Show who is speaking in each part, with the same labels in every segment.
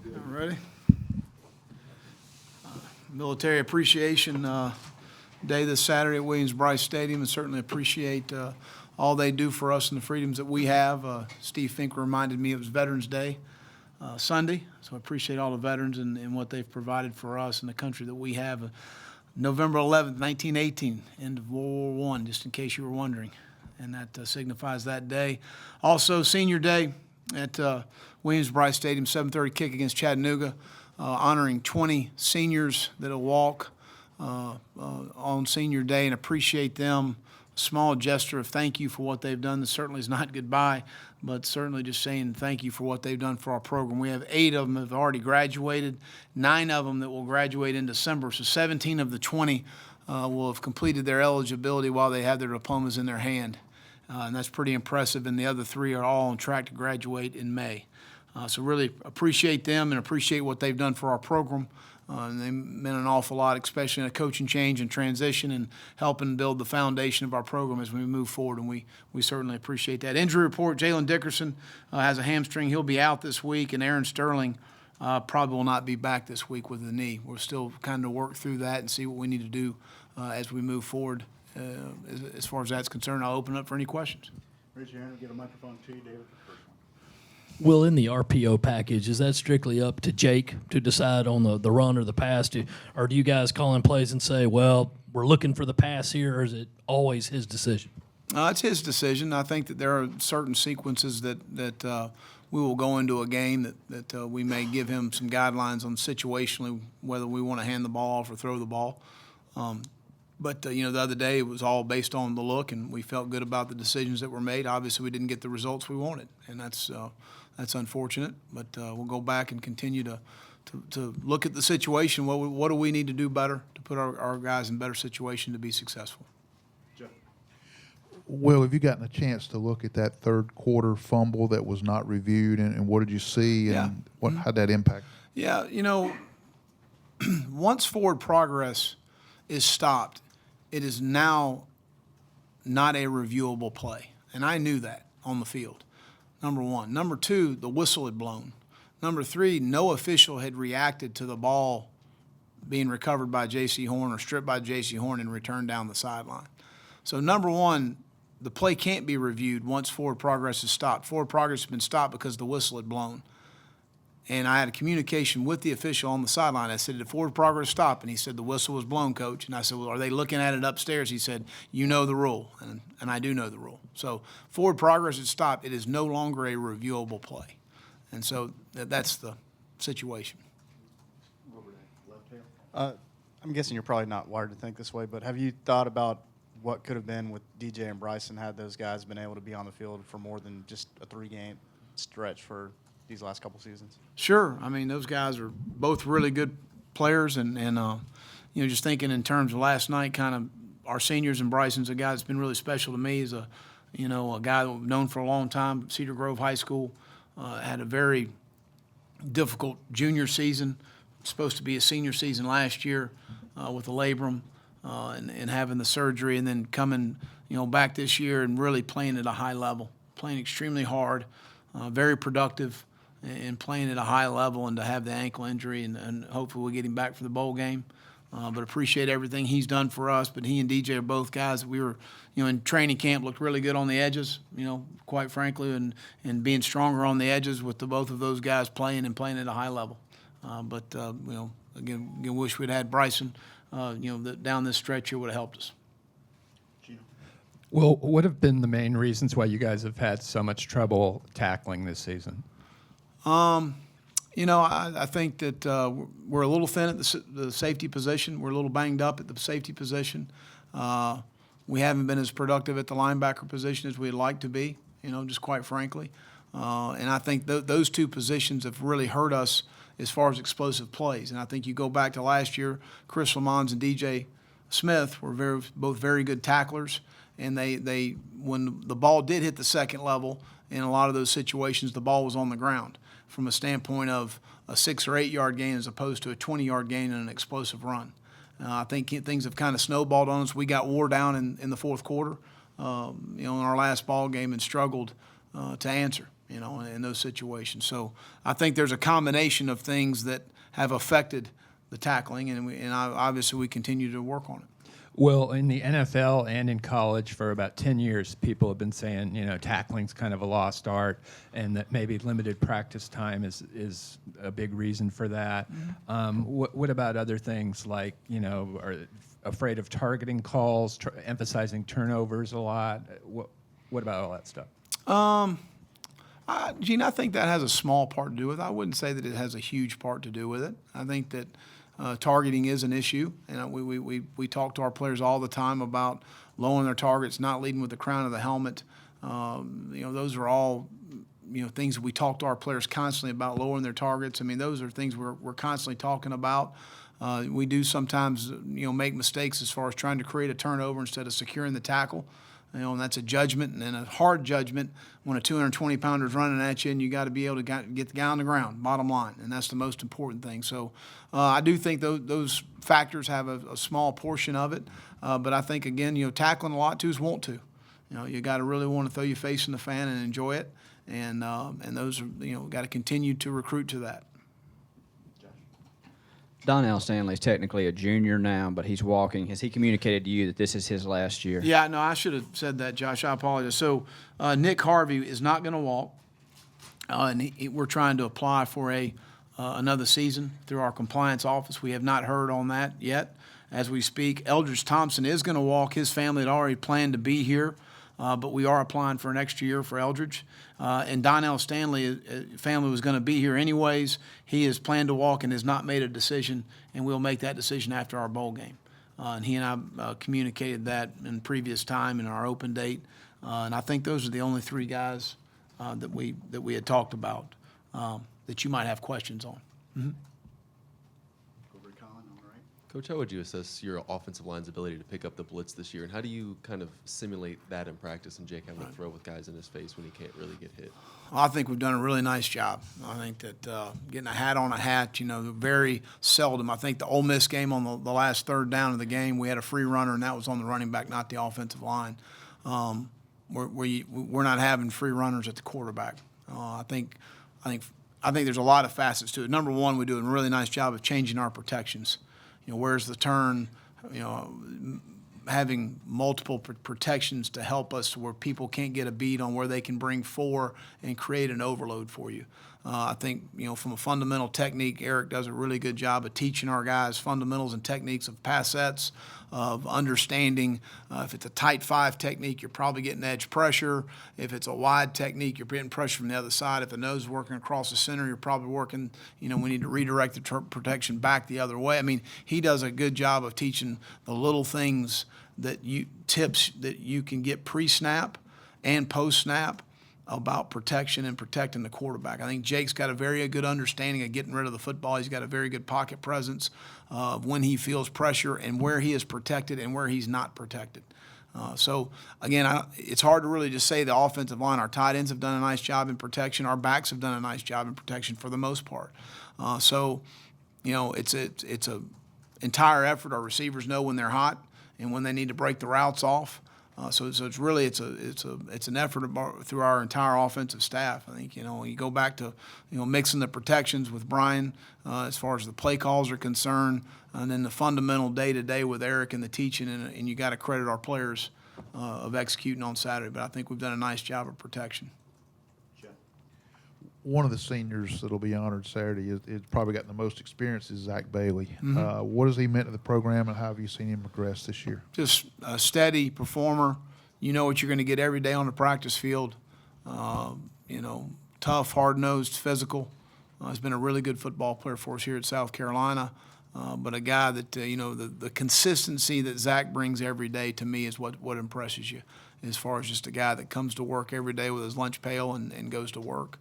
Speaker 1: Ready? Military Appreciation Day this Saturday at Williams-Brice Stadium, and certainly appreciate all they do for us and the freedoms that we have. Steve Fink reminded me it was Veterans Day Sunday, so I appreciate all the veterans and what they've provided for us and the country that we have. November 11th, 1918, end of World War I, just in case you were wondering, and that signifies that day. Also, Senior Day at Williams-Brice Stadium, 7:30 kick against Chattanooga, honoring 20 seniors that will walk on Senior Day, and appreciate them. A small gesture of thank you for what they've done. This certainly is not goodbye, but certainly just saying thank you for what they've done for our program. We have 8 of them have already graduated, 9 of them that will graduate in December, so 17 of the 20 will have completed their eligibility while they have their diplomas in their hand. And that's pretty impressive, and the other 3 are all on track to graduate in May. So really appreciate them and appreciate what they've done for our program. And they meant an awful lot, especially in a coaching change and transition and helping build the foundation of our program as we move forward, and we certainly appreciate that. Injury report, Jalen Dickerson has a hamstring. He'll be out this week, and Aaron Sterling probably will not be back this week with the knee. We're still kind of work through that and see what we need to do as we move forward. As far as that's concerned, I'll open up for any questions.
Speaker 2: Raise your hand and get a microphone to you, David.
Speaker 3: Will, in the RPO package, is that strictly up to Jake to decide on the run or the pass? Or do you guys call in plays and say, well, we're looking for the pass here, or is it always his decision?
Speaker 1: It's his decision. I think that there are certain sequences that we will go into a game that we may give him some guidelines on situationally whether we want to hand the ball off or throw the ball. But the other day it was all based on the look, and we felt good about the decisions that were made. Obviously, we didn't get the results we wanted, and that's unfortunate. But we'll go back and continue to look at the situation. What do we need to do better to put our guys in better situation to be successful?
Speaker 2: Jeff.
Speaker 4: Well, have you gotten a chance to look at that third quarter fumble that was not reviewed, and what did you see, and how'd that impact?
Speaker 1: Yeah, once forward progress is stopped, it is now not a reviewable play. And I knew that on the field, number one. Number two, the whistle had blown. Number three, no official had reacted to the ball being recovered by J.C. Horn or stripped by J.C. Horn and returned down the sideline. So number one, the play can't be reviewed once forward progress is stopped. Forward progress has been stopped because the whistle had blown. And I had a communication with the official on the sideline. I said, did forward progress stop? And he said, the whistle was blown, Coach. And I said, well, are they looking at it upstairs? He said, you know the rule. And I do know the rule. So forward progress has stopped. It is no longer a reviewable play. And so that's the situation.
Speaker 2: Over there, left hand.
Speaker 5: I'm guessing you're probably not wired to think this way, but have you thought about what could have been with DJ and Bryson had those guys been able to be on the field for more than just a 3-game stretch for these last couple seasons?
Speaker 1: Sure. I mean, those guys are both really good players, and just thinking in terms of last night, kind of our seniors, and Bryson's a guy that's been really special to me. He's a guy that we've known for a long time. Cedar Grove High School had a very difficult junior season. Supposed to be a senior season last year with the labrum and having the surgery, and then coming back this year and really playing at a high level, playing extremely hard, very productive. And playing at a high level, and to have the ankle injury, and hopefully we'll get him back for the bowl game. But appreciate everything he's done for us. But he and DJ are both guys that we were, in training camp, looked really good on the edges, quite frankly, and being stronger on the edges with the both of those guys playing at a high level. But again, wish we'd had Bryson, down this stretch here would have helped us.
Speaker 6: Well, what have been the main reasons why you guys have had so much trouble tackling this season?
Speaker 1: I think that we're a little thin at the safety position. We're a little banged up at the safety position. We haven't been as productive at the linebacker position as we'd like to be, just quite frankly. And I think those two positions have really hurt us as far as explosive plays. And I think you go back to last year, Chris Lamons and DJ Smith were both very good tacklers. And they when the ball did hit the second level, in a lot of those situations, the ball was on the ground from a standpoint of a 6 or 8 yard gain as opposed to a 20-yard gain in an explosive run. I think things have kind of snowballed on us. We got wore down in the fourth quarter, in our last ball game, and struggled to answer. in those situations. So I think there's a combination of things that have affected the tackling, and obviously we continue to work on it.
Speaker 6: Well, in the NFL and in college for about 10 years, people have been saying, tackling's kind of a lost art, and that maybe limited practice time is a big reason for that. What about other things like, are afraid of targeting calls, emphasizing turnovers a lot? What about all that stuff?
Speaker 1: Gene, I think that has a small part to do with it. I wouldn't say that it has a huge part to do with it. I think that targeting is an issue, and we talk to our players all the time about lowering their targets, not leading with the crown of the helmet. Those are all things that we talk to our players constantly about, lowering their targets. I mean, those are things we're constantly talking about. We do sometimes make mistakes as far as trying to create a turnover instead of securing the tackle. And that's a judgment and a hard judgment when a 220-pounder is running at you, and you got to be able to get the guy on the ground, bottom line, and that's the most important thing. So I do think those factors have a small portion of it, but I think, again, tackling a lot too is want to. You got to really want to throw your face in the fan and enjoy it, and those are, got to continue to recruit to that.
Speaker 7: Donnell Stanley's technically a junior now, but he's walking. Has he communicated to you that this is his last year?
Speaker 1: Yeah, no, I should have said that, Josh. I apologize. So Nick Harvey is not going to walk, and we're trying to apply for another season through our compliance office. We have not heard on that yet as we speak. Eldridge Thompson is going to walk. His family had already planned to be here, but we are applying for an extra year for Eldridge. And Donnell Stanley, family was going to be here anyways. He has planned to walk and has not made a decision, and we'll make that decision after our bowl game. And he and I communicated that in previous time in our open date. And I think those are the only three guys that we had talked about that you might have questions on. Mm-hmm.
Speaker 2: Over to Colin, all right.
Speaker 8: Coach, how would you assess your offensive line's ability to pick up the blitz this year, and how do you kind of simulate that in practice and Jake having to throw with guys in his face when he can't really get hit?
Speaker 1: I think we've done a really nice job. I think that getting a hat on a hat, very seldom. I think the Ole Miss game on the last third down of the game, we had a free runner, and that was on the running back, not the offensive line. We're not having free runners at the quarterback. I think there's a lot of facets to it. Number one, we do a really nice job of changing our protections. Where's the turn? Having multiple protections to help us where people can't get a beat on where they can bring four and create an overload for you. I think, from a fundamental technique, Eric does a really good job of teaching our guys fundamentals and techniques of pass sets, of understanding if it's a tight five technique, you're probably getting edge pressure. If it's a wide technique, you're getting pressure from the other side. If the nose is working across the center, you're probably working, we need to redirect the protection back the other way. I mean, he does a good job of teaching the little things tips that you can get pre-snap and post-snap about protection and protecting the quarterback. I think Jake's got a very good understanding of getting rid of the football. He's got a very good pocket presence of when he feels pressure and where he is protected and where he's not protected. So, again, it's hard to really just say the offensive line. Our tight ends have done a nice job in protection. Our backs have done a nice job in protection for the most part. It's a entire effort. Our receivers know when they're hot and when they need to break the routes off. So it's an effort through our entire offensive staff. I think you go back to mixing the protections with Brian as far as the play calls are concerned, and then the fundamental day-to-day with Eric and the teaching, and you got to credit our players of executing on Saturday. But I think we've done a nice job of protection.
Speaker 4: One of the seniors that'll be honored Saturday is probably got the most experience is Zack Bailey.
Speaker 1: Mm-hmm.
Speaker 4: What has he meant to the program, and how have you seen him progress this year?
Speaker 1: Just a steady performer. You know what you're going to get every day on the practice field. Tough, hard-nosed, physical. He's been a really good football player for us here at South Carolina. But a guy that, the consistency that Zack brings every day to me is what impresses you, as far as just a guy that comes to work every day with his lunch pail and goes to work.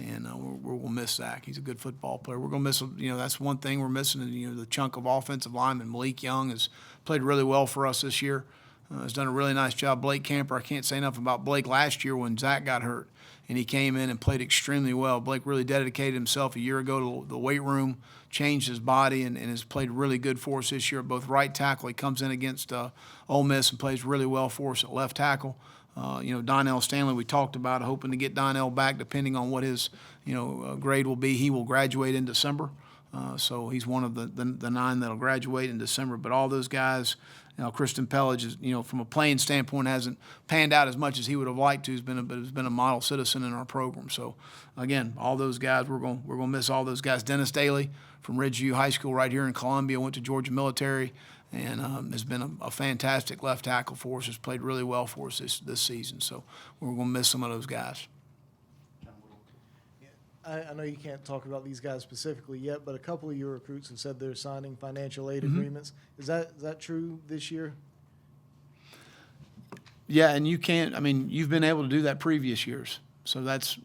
Speaker 1: And we'll miss Zack. He's a good football player. We're going to miss, that's one thing we're missing. The chunk of offensive lineman. Malik Young has played really well for us this year. Has done a really nice job. Blake Camper, I can't say enough about Blake last year when Zack got hurt. And he came in and played extremely well. Blake really dedicated himself a year ago to the weight room, changed his body, and has played really good for us this year. Both right tackle, he comes in against Ole Miss and plays really well for us at left tackle. Donnell Stanley, we talked about hoping to get Donnell back depending on what his, grade will be. He will graduate in December. So he's one of the 9 that'll graduate in December. But all those guys, Kristen Pellage is, from a playing standpoint, hasn't panned out as much as he would have liked to. He's been a model citizen in our program. So again, all those guys, we're gonna miss all those guys. Dennis Daly from Ridgeview High School right here in Columbia, went to Georgia Military, and has been a fantastic left tackle for us. Has played really well for us this season. So we're gonna miss some of those guys.
Speaker 9: I know you can't talk about these guys specifically yet, but a couple of your recruits have said they're signing financial aid agreements. Is that true this year?
Speaker 1: Yeah, and you can't. I mean, you've been able to do that previous years, so that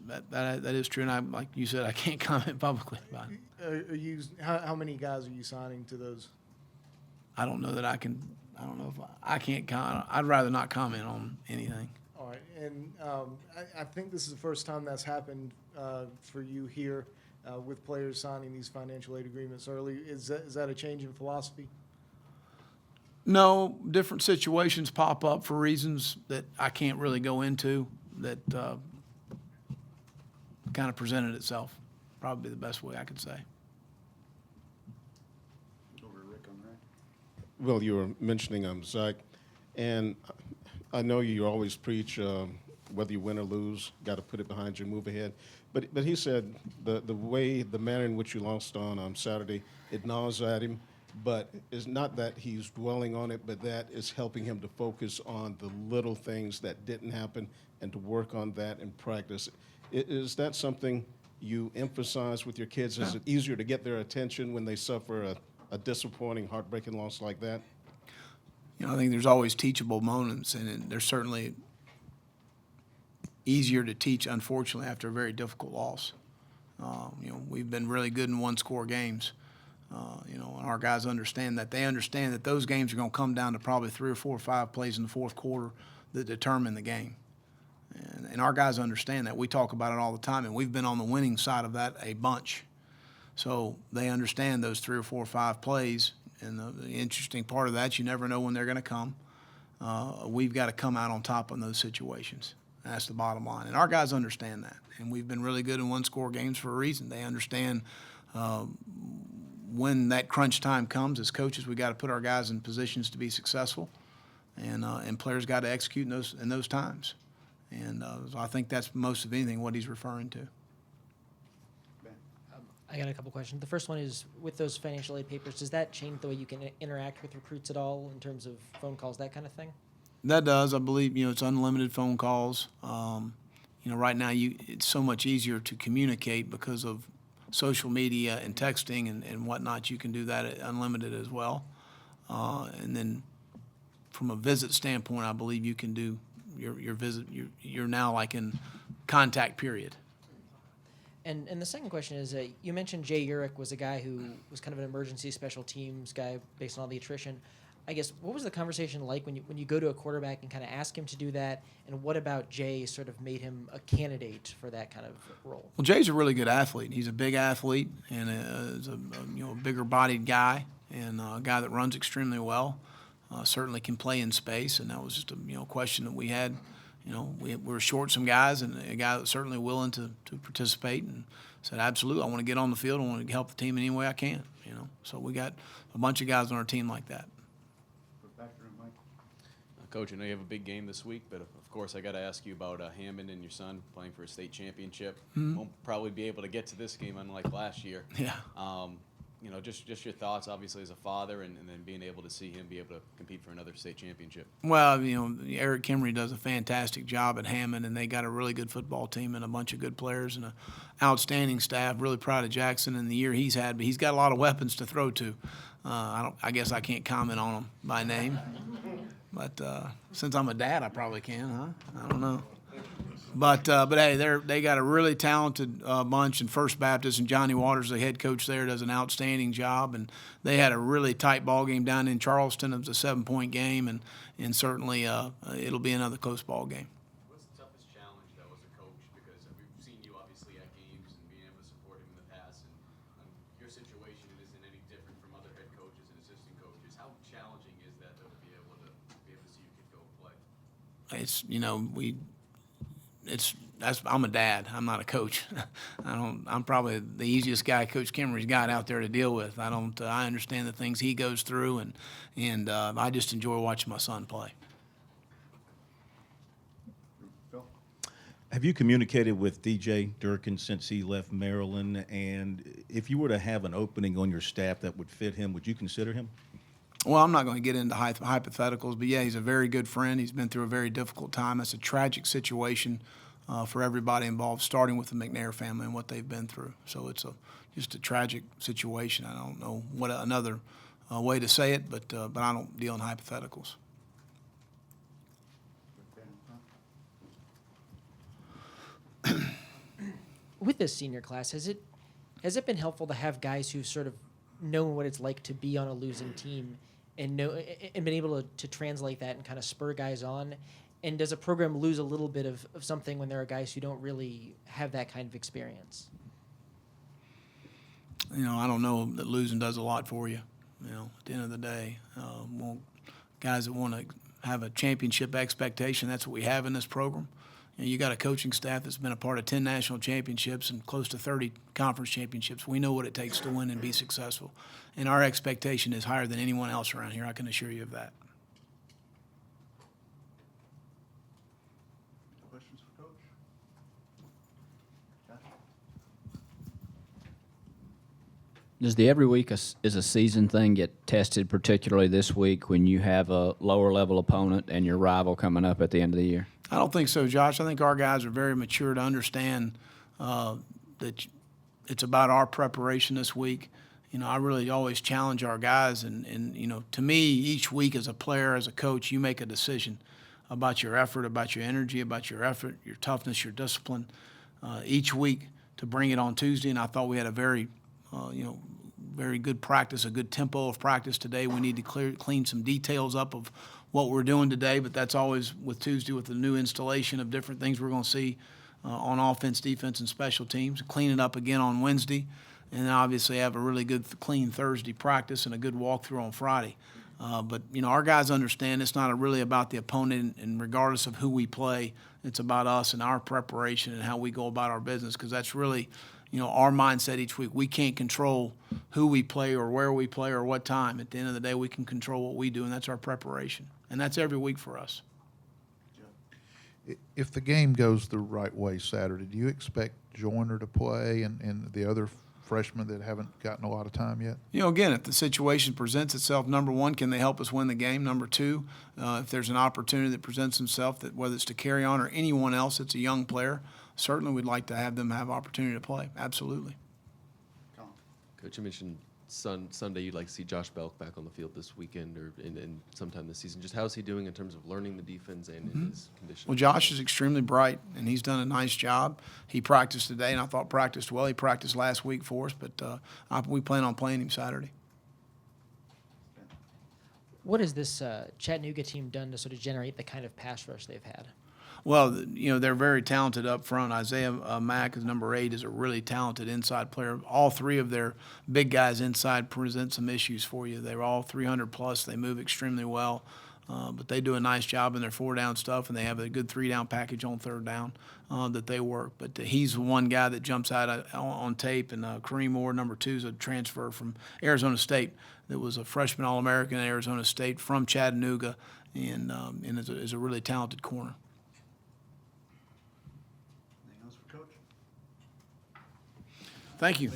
Speaker 1: is true. And like you said, I can't comment publicly about it.
Speaker 9: How many guys are you signing to those?
Speaker 1: I don't know that I can. I don't know if I can't comment. I'd rather not comment on anything.
Speaker 9: All right, and I think this is the first time that's happened for you here with players signing these financial aid agreements early. Is that a change in philosophy?
Speaker 1: No, different situations pop up for reasons that I can't really go into that kind of presented itself. Probably the best way I could say.
Speaker 2: Over to Rick on the right.
Speaker 10: Well, you were mentioning Zach, and I know you always preach whether you win or lose, got to put it behind you, move ahead. But he said the manner in which you lost on Saturday, it gnaws at him. But it's not that he's dwelling on it, but that is helping him to focus on the little things that didn't happen and to work on that in practice. Is that something you emphasize with your kids? Is it easier to get their attention when they suffer a disappointing, heartbreaking loss like that?
Speaker 1: I think there's always teachable moments, and there's certainly easier to teach, unfortunately, after a very difficult loss. We've been really good in one-score games. And our guys understand that. They understand that those games are going to come down to probably 3 or 4 or 5 plays in the fourth quarter that determine the game. And our guys understand that. We talk about it all the time, and we've been on the winning side of that a bunch. So they understand those 3 or 4 or 5 plays. And the interesting part of that, you never know when they're going to come. We've got to come out on top in those situations. That's the bottom line. And our guys understand that. And we've been really good in one-score games for a reason. They understand when that crunch time comes, as coaches, we got to put our guys in positions to be successful, and players got to execute in those times. And so I think that's most of anything what he's referring to.
Speaker 11: I got a couple questions. The first one is, with those financial aid papers, does that change the way you can interact with recruits at all in terms of phone calls, that kind of thing?
Speaker 1: That does. I believe, it's unlimited phone calls. Right now it's so much easier to communicate because of social media and texting and whatnot. You can do that unlimited as well. And then from a visit standpoint, I believe you can do your visit. You're now like in contact period.
Speaker 11: And the second question is, you mentioned Jay Urich was a guy who was kind of an emergency special teams guy based on all the attrition. I guess, what was the conversation like when you go to a quarterback and kind of ask him to do that? And what about Jay sort of made him a candidate for that kind of role?
Speaker 1: Well, Jay's a really good athlete. He's a big athlete and is a bigger-bodied guy and a guy that runs extremely well. Certainly can play in space, and that was just a question that we had. We were short some guys, and a guy that's certainly willing to participate and said, absolutely, I want to get on the field. I want to help the team in any way I can. So we got a bunch of guys on our team like that.
Speaker 12: Coach, I know you have a big game this week, but of course I got to ask you about Hammond and your son playing for a state championship.
Speaker 1: Mm-hmm.
Speaker 12: Won't probably be able to get to this game unlike last year.
Speaker 1: Yeah.
Speaker 12: Just your thoughts, obviously, as a father, and then being able to see him be able to compete for another state championship.
Speaker 1: Well, Eric Kimmery does a fantastic job at Hammond, and they got a really good football team and a bunch of good players and an outstanding staff. Really proud of Jackson and the year he's had, but he's got a lot of weapons to throw to. I guess I can't comment on them by name, but since I'm a dad, I probably can, huh? I don't know. But hey, they got a really talented bunch in First Baptist, and Johnny Waters, the head coach there, does an outstanding job. And they had a really tight ball game down in Charleston. It was a 7-point game, and certainly it'll be another close ball game.
Speaker 12: What's the toughest challenge, though, as a coach? Because we've seen you obviously at games and being able to support him in the past, and your situation isn't any different from other head coaches and assistant coaches. How challenging is that, though, to be able to see your kid go play?
Speaker 1: I'm a dad. I'm not a coach. I'm probably the easiest guy Coach Kimmery's got out there to deal with. I understand the things he goes through, and I just enjoy watching my son play.
Speaker 2: Phil?
Speaker 13: Have you communicated with DJ Durkin since he left Maryland? And if you were to have an opening on your staff that would fit him, would you consider him?
Speaker 1: Well, I'm not going to get into hypotheticals, but yeah, he's a very good friend. He's been through a very difficult time. It's a tragic situation for everybody involved, starting with the McNair family and what they've been through. So it's just a tragic situation. I don't know what another way to say it, but I don't deal in hypotheticals.
Speaker 11: With this senior class, has it been helpful to have guys who sort of know what it's like to be on a losing team and been able to translate that and kind of spur guys on? And does a program lose a little bit of something when there are guys who don't really have that kind of experience?
Speaker 1: I don't know that losing does a lot for you. At the end of the day, guys that want to have a championship expectation, that's what we have in this program. You got a coaching staff that's been a part of 10 national championships and close to 30 conference championships. We know what it takes to win and be successful. And our expectation is higher than anyone else around here. I can assure you of that.
Speaker 2: Questions for Coach? Josh?
Speaker 7: Does the every week is a season thing get tested, particularly this week when you have a lower level opponent and your rival coming up at the end of the year?
Speaker 1: I don't think so, Josh. I think our guys are very mature to understand that it's about our preparation this week. I really always challenge our guys, and to me, each week as a player, as a coach, you make a decision about your effort, about your energy, about your effort, your toughness, your discipline each week to bring it on Tuesday. And I thought we had a very, very good practice, a good tempo of practice today. We need to clean some details up of what we're doing today, but that's always with Tuesday with the new installation of different things we're going to see on offense, defense, and special teams. Clean it up again on Wednesday, and then obviously have a really good, clean Thursday practice and a good walkthrough on Friday. But our guys understand it's not really about the opponent, and regardless of who we play, it's about us and our preparation and how we go about our business, because that's really our mindset each week. We can't control who we play or where we play or what time. At the end of the day, we can control what we do, and that's our preparation. And that's every week for us.
Speaker 4: If the game goes the right way Saturday, do you expect Joyner to play and the other freshmen that haven't gotten a lot of time yet?
Speaker 1: Again, if the situation presents itself, number one, can they help us win the game? Number two, if there's an opportunity that presents itself, that whether it's to carry on or anyone else that's a young player, certainly we'd like to have them have opportunity to play. Absolutely.
Speaker 8: Coach, you mentioned Sunday you'd like to see Josh Belk back on the field this weekend or in sometime this season. Just how's he doing in terms of learning the defense and in his condition?
Speaker 1: Well, Josh is extremely bright, and he's done a nice job. He practiced today, and I thought practiced well. He practiced last week for us, but we plan on playing him Saturday.
Speaker 11: What has this Chattanooga team done to sort of generate the kind of pass rush they've had?
Speaker 1: Well, they're very talented up front. Isaiah Mack, is number 8, is a really talented inside player. All three of their big guys inside present some issues for you. They're all 300 plus. They move extremely well, but they do a nice job in their 4-down stuff, and they have a good 3-down package on 3rd down that they work. But he's the one guy that jumps out on tape, and Kareem Moore, number 2, is a transfer from Arizona State that was a freshman All-American at Arizona State from Chattanooga, and is a really talented corner.
Speaker 2: Anything else for Coach?
Speaker 1: Thank you.